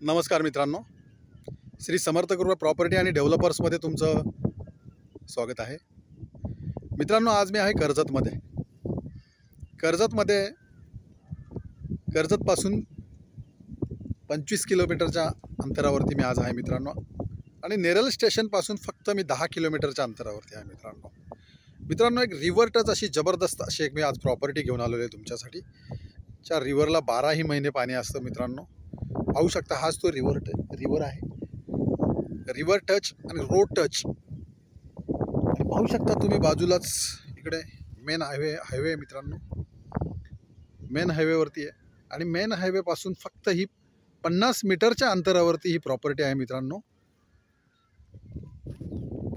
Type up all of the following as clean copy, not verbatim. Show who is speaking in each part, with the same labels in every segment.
Speaker 1: नमस्कार मित्रांनो, श्री समर्थ गृह प्रॉपर्टी आणि डेव्हलपर्समध्ये तुमचं स्वागत आहे. मित्रांनो, आज मी आहे कर्जतपासून 25 किलोमीटरच्या अंतरावरती मी आज आहे मित्रांनो. आणि नेरळ स्टेशनपासून फक्त मी 10 किलोमीटरच्या अंतरावरती आहे मित्रांनो. एक रिव्हर टच अशी जबरदस्त अशी एक मी आज प्रॉपर्टी घेऊन आलेलो आहे तुमच्यासाठी. त्या रिव्हरला 12ही महिने पाणी असतं मित्रांनो. पाहू शकता, हाच तो रिव्हर आहे. रिव्हर टच आणि रोड टच. आणि पाहू शकता तुम्ही बाजूलाच इकडे मेन हायवे मित्रांनो. मेन हायवेवरती आहे आणि मेन हायवेपासून फक्त ही 50 मीटरच्या अंतरावरती ही प्रॉपर्टी आहे मित्रांनो.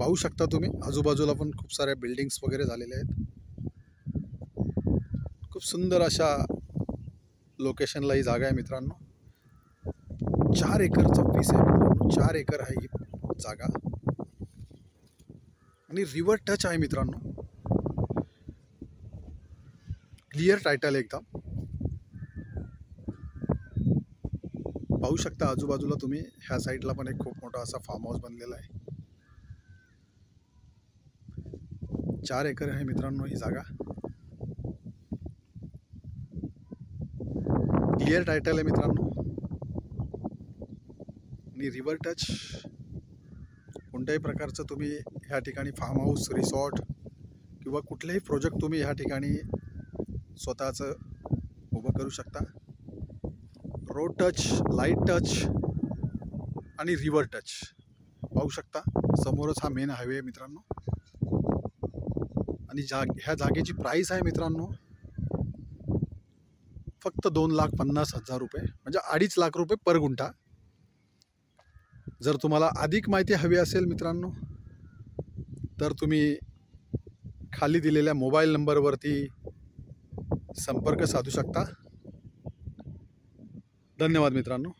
Speaker 1: पाहू शकता तुम्ही, आजूबाजूला पण खूप साऱ्या बिल्डिंग्स वगैरे झालेल्या आहेत. खूप सुंदर अशा लोकेशनला ही जागा आहे मित्रांनो. 4 एकरचा पीस आहे मित्रांनो. 4 एकर आहे ही जागा आणि रिव्हर टच आहे मित्रांनो. क्लिअर टायटल एकदम. पाहू शकता आजूबाजूला तुम्ही. ह्या साईडला पण एक खूप मोठा असा फार्म हाऊस बनलेला आहे. 4 एकर आहे मित्रांनो ही जागा. क्लिअर टायटल आहे मित्रांनो. आणि रिव्हर टच. कोणत्याही प्रकारचं तुम्ही ह्या ठिकाणी फार्म हाऊस, रिसॉर्ट किंवा कुठलेही प्रोजेक्ट तुम्ही ह्या ठिकाणी स्वतःचं उभं करू शकता. रोड टच, लाईट टच आणि रिव्हर टच. पाहू शकता समोरच हा मेन हायवे आहे मित्रांनो. आणि ह्या जागेची प्राईस आहे मित्रांनो फक्त 2,50,000 रुपये, म्हणजे 2.5 लाख रुपये पर गुंठा. जर तुम्हाला अधिक माहिती हवी असेल मित्रांनो तर तुम्ही खाली दिलेल्या मोबाईल नंबरवरती संपर्क साधू शकता. धन्यवाद मित्रांनो.